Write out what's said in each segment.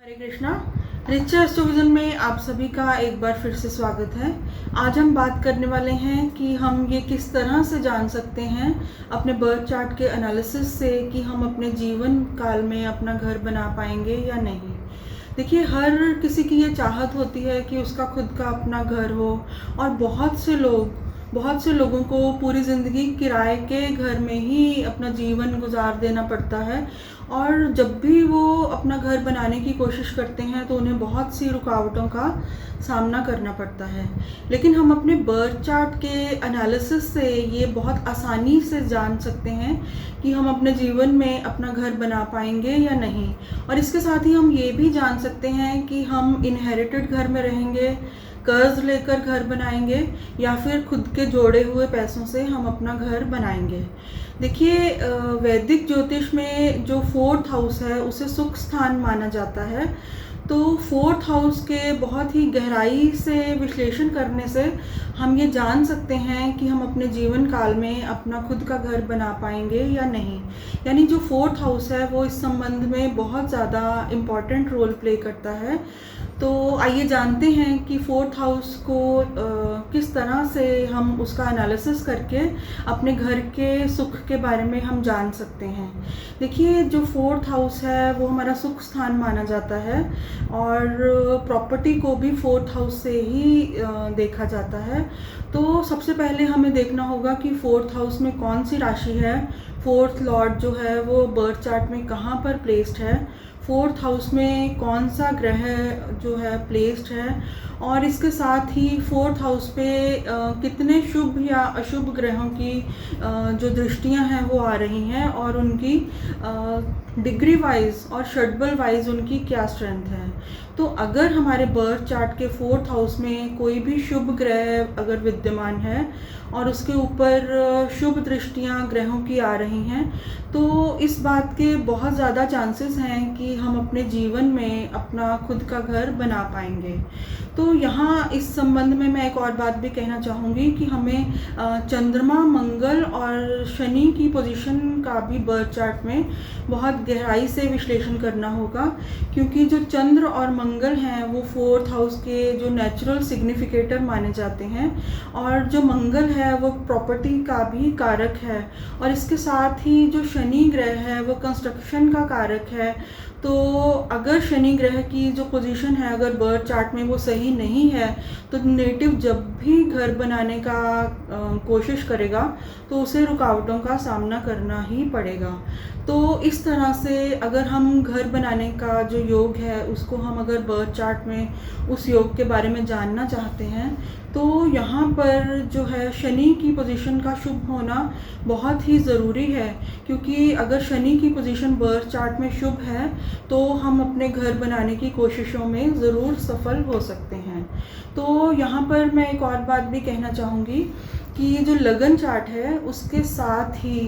हरे Krishna. Rich एस्ट्रोविजन में आप सभी का एक बार फिर से स्वागत है। आज हम बात करने वाले हैं कि हम ये किस तरह से जान सकते हैं अपने बर्थ चार्ट के एनालिसिस से कि हम अपने जीवन काल में अपना घर बना पाएंगे या नहीं। देखिए, हर किसी की ये चाहत होती है कि उसका खुद का अपना घर हो, और बहुत से लोगों को पूरी ज़िंदगी किराए के घर में ही अपना जीवन गुजार देना पड़ता है। और जब भी वो अपना घर बनाने की कोशिश करते हैं तो उन्हें बहुत सी रुकावटों का सामना करना पड़ता है। लेकिन हम अपने बर्थ चार्ट के एनालिसिस से ये बहुत आसानी से जान सकते हैं कि हम अपने जीवन में अपना घर बना पाएंगे या नहीं। और इसके साथ ही हम ये भी जान सकते हैं कि हम इनहेरिटेड घर में रहेंगे, कर्ज लेकर घर बनाएंगे, या फिर खुद के जोड़े हुए पैसों से हम अपना घर बनाएंगे। देखिए, वैदिक ज्योतिष में जो फोर्थ हाउस है उसे सुख स्थान माना जाता है। तो फोर्थ हाउस के बहुत ही गहराई से विश्लेषण करने से हम ये जान सकते हैं कि हम अपने जीवन काल में अपना खुद का घर बना पाएंगे या नहीं। यानी जो फोर्थ हाउस है वो इस संबंध में बहुत ज़्यादा इम्पॉर्टेंट रोल प्ले करता है। तो आइए जानते हैं कि फोर्थ हाउस को किस तरह से हम उसका एनालिसिस करके अपने घर के सुख के बारे में हम जान सकते हैं। देखिए, जो फोर्थ हाउस है वो हमारा सुख स्थान माना जाता है, और प्रॉपर्टी को भी फोर्थ हाउस से ही देखा जाता है। तो सबसे पहले हमें देखना होगा कि फोर्थ हाउस में कौन सी राशि है, फोर्थ लॉर्ड जो है वो बर्थ चार्ट में कहाँ पर प्लेस्ड है, फोर्थ हाउस में कौन सा ग्रह जो है प्लेस्ड है, और इसके साथ ही फोर्थ हाउस पे कितने शुभ या अशुभ ग्रहों की जो दृष्टियां हैं वो आ रही हैं, और उनकी डिग्री वाइज और षटबल वाइज उनकी क्या स्ट्रेंथ है। तो अगर हमारे बर्थ चार्ट के फोर्थ हाउस में कोई भी शुभ ग्रह अगर विद्यमान है और उसके ऊपर शुभ दृष्टियां ग्रहों की आ रही हैं, तो इस बात के बहुत ज़्यादा चांसेस हैं कि हम अपने जीवन में अपना खुद का घर बना पाएंगे। तो यहाँ इस संबंध में मैं एक और बात भी कहना चाहूँगी कि हमें चंद्रमा, मंगल और शनि की पोजीशन का भी बर्थ चार्ट में बहुत गहराई से विश्लेषण करना होगा, क्योंकि जो चंद्र और मंगल हैं वो फोर्थ हाउस के जो नेचुरल सिग्निफिकेटर माने जाते हैं, और जो मंगल है वो प्रॉपर्टी का भी कारक है, और इसके साथ ही जो शनि ग्रह है वो कंस्ट्रक्शन का कारक है। तो अगर शनि ग्रह की जो पोजीशन है अगर बर्थ चार्ट में वो सही नहीं है, तो नेटिव जब भी घर बनाने का कोशिश करेगा तो उसे रुकावटों का सामना करना ही पड़ेगा। तो इस तरह से अगर हम घर बनाने का जो योग है उसको हम अगर बर्थ चार्ट में उस योग के बारे में जानना चाहते हैं, तो यहाँ पर जो है शनि की पोजीशन का शुभ होना बहुत ही ज़रूरी है। क्योंकि अगर शनि की पोजीशन बर्थ चार्ट में शुभ है तो हम अपने घर बनाने की कोशिशों में ज़रूर सफल हो सकते हैं। तो यहाँ पर मैं एक और बात भी कहना चाहूँगी कि जो लगन चार्ट है उसके साथ ही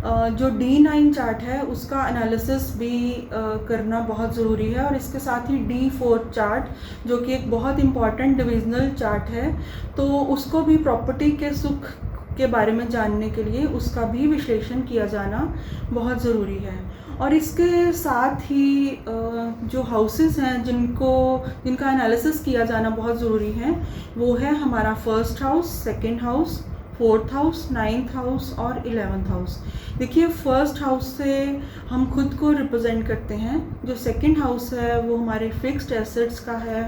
जो D9 चार्ट है उसका एनालिसिस भी करना बहुत ज़रूरी है, और इसके साथ ही D4 चार्ट जो कि एक बहुत इम्पॉर्टेंट डिविजनल चार्ट है, तो उसको भी प्रॉपर्टी के सुख के बारे में जानने के लिए उसका भी विश्लेषण किया जाना बहुत ज़रूरी है। और इसके साथ ही जो हाउसेस हैं जिनका एनालिसिस किया जाना बहुत ज़रूरी है, वो है हमारा first house, second house, fourth house, ninth house और 11th हाउस। देखिए, फर्स्ट हाउस से हम खुद को रिप्रेजेंट करते हैं, जो सेकंड हाउस है वो हमारे फिक्स्ड एसेट्स का है,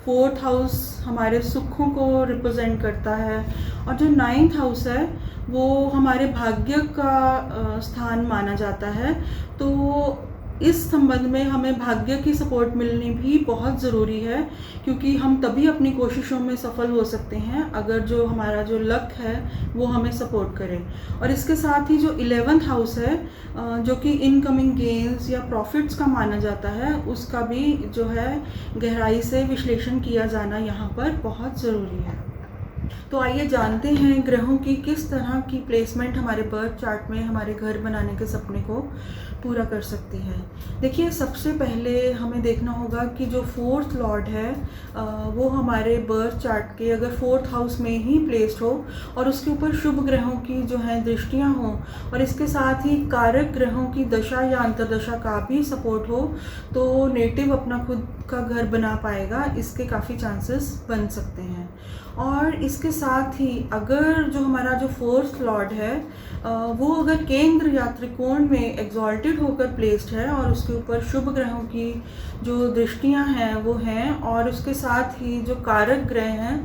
फोर्थ हाउस हमारे सुखों को रिप्रेजेंट करता है, और जो नाइन्थ हाउस है वो हमारे भाग्य का स्थान माना जाता है। तो इस संबंध में हमें भाग्य की सपोर्ट मिलनी भी बहुत ज़रूरी है, क्योंकि हम तभी अपनी कोशिशों में सफल हो सकते हैं अगर जो हमारा जो लक है वो हमें सपोर्ट करे। और इसके साथ ही जो 11th हाउस है जो कि इनकमिंग गेन्स या प्रॉफिट्स का माना जाता है, उसका भी जो है गहराई से विश्लेषण किया जाना यहाँ पर बहुत ज़रूरी है। तो आइए जानते हैं ग्रहों की किस तरह की प्लेसमेंट हमारे बर्थ चार्ट में हमारे घर बनाने के सपने को पूरा कर सकती है। देखिए, सबसे पहले हमें देखना होगा कि जो फोर्थ लॉर्ड है वो हमारे बर्थ चार्ट के अगर फोर्थ हाउस में ही प्लेस्ड हो और उसके ऊपर शुभ ग्रहों की जो है दृष्टियां हों और इसके साथ ही कारक ग्रहों की दशा या अंतर्दशा का भी सपोर्ट हो, तो नेटिव अपना खुद का घर बना पाएगा। इसके काफ़ी चांसेस बन सकते हैं। और इसके साथ ही अगर जो हमारा जो फोर्थ लॉर्ड है वो अगर केंद्र या त्रिकोण में एग्जॉल्टेड होकर प्लेस्ड है और उसके ऊपर शुभ ग्रहों की जो दृष्टियां हैं वो हैं और उसके साथ ही जो कारक ग्रह हैं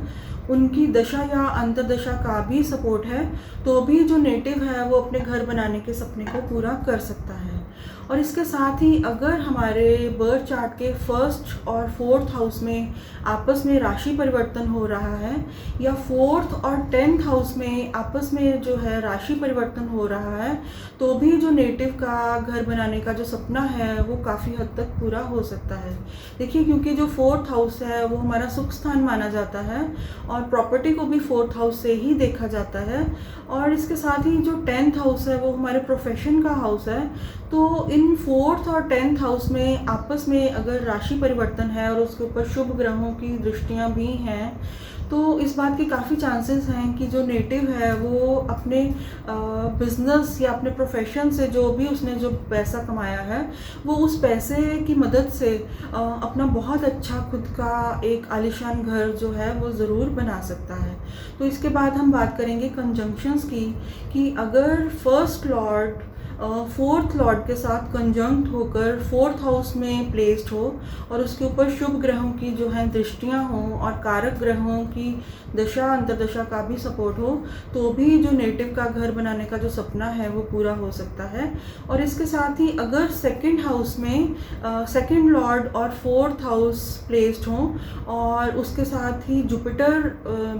उनकी दशा या अंतर्दशा का भी सपोर्ट है, तो भी जो नेटिव है वो अपने घर बनाने के सपने को पूरा कर सकता है। और इसके साथ ही अगर हमारे बर्थ चार्ट के फर्स्ट और फोर्थ हाउस में आपस में राशि परिवर्तन हो रहा है या फोर्थ और 10th हाउस में आपस में जो है राशि परिवर्तन हो रहा है, तो भी जो नेटिव का घर बनाने का जो सपना है वो काफ़ी हद तक पूरा हो सकता है। देखिए, क्योंकि जो फोर्थ हाउस है वो हमारा सुख स्थान माना जाता है और प्रॉपर्टी को भी फोर्थ हाउस से ही देखा जाता है। और इसके साथ ही जो 10th हाउस है वो हमारे प्रोफेशन का हाउस है। तो इन फोर्थ और 10th हाउस में आपस में अगर राशि परिवर्तन है और उसके ऊपर शुभ ग्रहों की दृष्टियां भी हैं, तो इस बात के काफ़ी चांसेस हैं कि जो नेटिव है वो अपने बिजनेस या अपने प्रोफेशन से जो भी उसने जो पैसा कमाया है वो उस पैसे की मदद से अपना बहुत अच्छा खुद का एक आलीशान घर जो है वो ज़रूर बना सकता है। तो इसके बाद हम बात करेंगे कंजंक्शंस की, कि अगर फर्स्ट लॉर्ड फोर्थ लॉर्ड के साथ कंजंक्ट होकर फोर्थ हाउस में प्लेस्ड हो और उसके ऊपर शुभ ग्रहों की जो है दृष्टियां हों और कारक ग्रहों की दशा अंतर्दशा का भी सपोर्ट हो, तो भी जो नेटिव का घर बनाने का जो सपना है वो पूरा हो सकता है। और इसके साथ ही अगर सेकंड हाउस में सेकंड लॉर्ड और फोर्थ हाउस प्लेस्ड हों और उसके साथ ही जुपिटर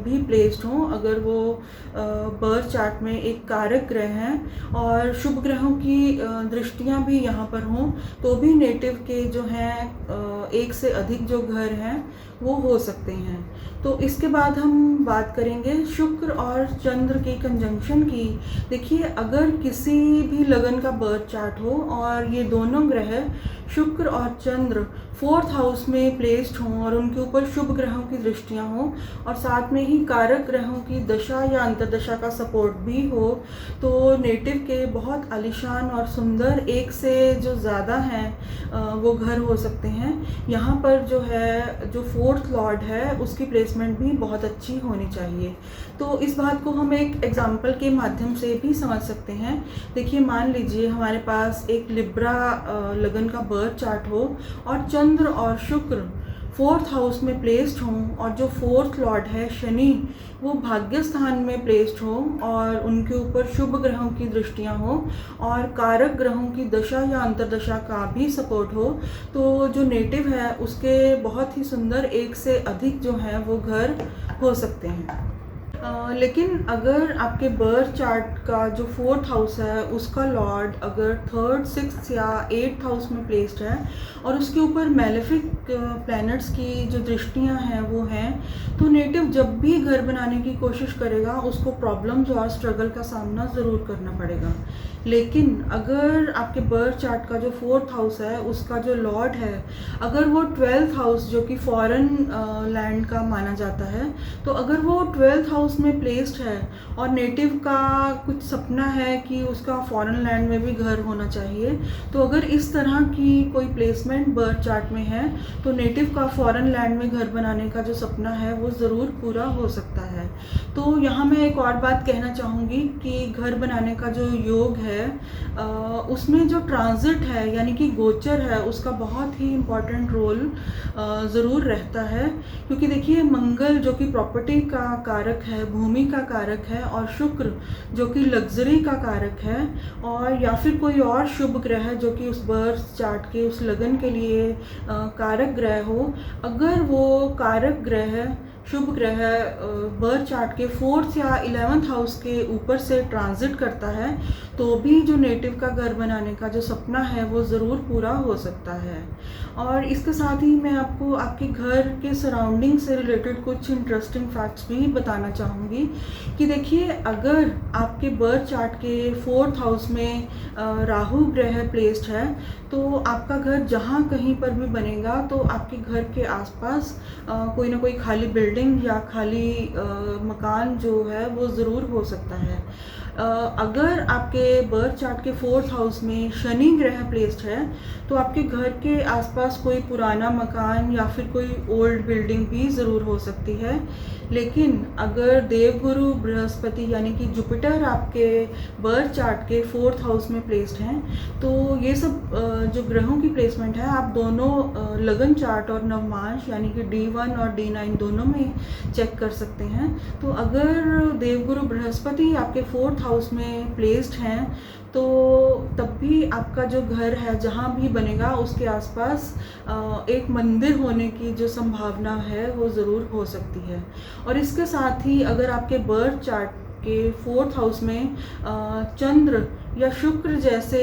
भी प्लेस्ड हों, अगर वो बर्थ चार्ट में एक कारक ग्रह हैं और शुभ ग्रहों की दृष्टियां भी यहाँ पर हों, तो भी नेटिव के जो हैं एक से अधिक जो घर हैं वो हो सकते हैं। तो इसके बाद हम बात करेंगे शुक्र और चंद्र की कंजंक्शन की। देखिए, अगर किसी भी लगन का बर्थ चार्ट हो और ये दोनों ग्रह शुक्र और चंद्र फोर्थ हाउस में प्लेस्ड हों और उनके ऊपर शुभ ग्रहों की दृष्टियां हों और साथ में ही कारक ग्रहों की दशा या अंतर्दशा का सपोर्ट भी हो, तो नेटिव के बहुत आलीशान और सुंदर एक से जो ज़्यादा हैं वो घर हो सकते हैं। यहाँ पर जो है जो फोर्थ लॉर्ड है उसकी प्लेसमेंट भी बहुत अच्छी होनी चाहिए। तो इस बात को हम एक एग्जाम्पल के माध्यम से भी समझ सकते हैं। देखिए, मान लीजिए हमारे पास एक लिब्रा लगन का बर्थ चार्ट हो और चंद्र और शुक्र फोर्थ हाउस में प्लेस्ड हों और जो फोर्थ लॉर्ड है शनि वो भाग्य स्थान में प्लेस्ड हो और उनके ऊपर शुभ ग्रहों की दृष्टियां हो और कारक ग्रहों की दशा या अंतर्दशा का भी सपोर्ट हो, तो जो नेटिव है उसके बहुत ही सुंदर एक से अधिक जो है वो घर हो सकते हैं। लेकिन अगर आपके बर्थ चार्ट का जो फोर्थ हाउस है उसका लॉर्ड अगर थर्ड, सिक्स्थ या 8th हाउस में प्लेस्ड है और उसके ऊपर मेलेफिक प्लैनेट्स की जो दृष्टियां हैं वो हैं, तो नेटिव जब भी घर बनाने की कोशिश करेगा उसको प्रॉब्लम्स और स्ट्रगल का सामना ज़रूर करना पड़ेगा। लेकिन अगर आपके बर्थ चार्ट का जो फोर्थ हाउस है उसका जो लॉर्ड है अगर वो 12th हाउस जो कि फॉरेन लैंड का माना जाता है, तो अगर वो 12th हाउस में प्लेस्ड है और नेटिव का कुछ सपना है कि उसका फॉरेन लैंड में भी घर होना चाहिए, तो अगर इस तरह की कोई प्लेसमेंट बर्थ चार्ट में है तो नेटिव का फॉरेन लैंड में घर बनाने का जो सपना है वो ज़रूर पूरा हो सकता है। तो यहाँ मैं एक और बात कहना चाहूँगी कि घर बनाने का जो योग है उसमें जो ट्रांजिट है यानी कि गोचर है उसका बहुत ही इम्पॉर्टेंट रोल ज़रूर रहता है, क्योंकि देखिए मंगल जो कि प्रॉपर्टी का कारक है, भूमि का कारक है, और शुक्र जो कि लग्जरी का कारक है, और या फिर कोई और शुभ ग्रह जो कि उस बर्थ चार्ट के उस लगन के लिए कारक ग्रह हो, अगर वो कारक ग्रह शुभ ग्रह बर्थ चार्ट के 4th या 11th हाउस के ऊपर से ट्रांजिट करता है तो भी जो नेटिव का घर बनाने का जो सपना है वो ज़रूर पूरा हो सकता है। और इसके साथ ही मैं आपको आपके घर के सराउंडिंग से रिलेटेड कुछ इंटरेस्टिंग फैक्ट्स भी बताना चाहूँगी कि देखिए, अगर आपके बर्थ चार्ट के 4th हाउस में राहु ग्रह प्लेस्ड है, तो आपका घर जहाँ कहीं पर भी बनेगा तो आपके घर के आसपास कोई ना कोई खाली बिल्डिंग या खाली मकान जो है वो ज़रूर हो सकता है। अगर आपके बर्थ चार्ट के 4th हाउस में शनि ग्रह प्लेस्ड है, तो आपके घर के आसपास कोई पुराना मकान या फिर कोई ओल्ड बिल्डिंग भी ज़रूर हो सकती है। लेकिन अगर देवगुरु बृहस्पति यानी कि जुपिटर आपके बर्थ चार्ट के 4th हाउस में प्लेस्ड हैं, तो ये सब जो ग्रहों की प्लेसमेंट है आप दोनों लगन चार्ट और नवमांश यानी कि D1 और D9 दोनों में चेक कर सकते हैं। तो अगर देवगुरु बृहस्पति आपके 4th हाउस में प्लेस्ड हैं, तो तब भी आपका जो घर है जहाँ भी बनेगा उसके आसपास एक मंदिर होने की जो संभावना है वो ज़रूर हो सकती है। और इसके साथ ही अगर आपके बर्थ चार्ट के 4th हाउस में चंद्र या शुक्र जैसे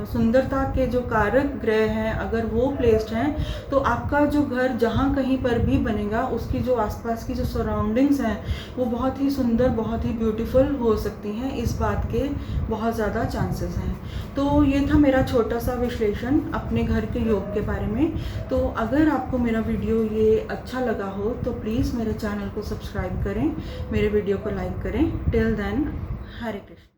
सुंदरता के जो कारक ग्रह हैं अगर वो प्लेस्ड हैं, तो आपका जो घर जहाँ कहीं पर भी बनेगा उसकी जो आसपास की जो सराउंडिंग्स हैं वो बहुत ही सुंदर, बहुत ही ब्यूटीफुल हो सकती हैं। इस बात के बहुत ज़्यादा चांसेस हैं। तो ये था मेरा छोटा सा विश्लेषण अपने घर के योग के बारे में। तो अगर आपको मेरा वीडियो ये अच्छा लगा हो तो प्लीज़ मेरे चैनल को सब्सक्राइब करें, मेरे वीडियो को लाइक करें। टिल देन, हरे कृष्ण।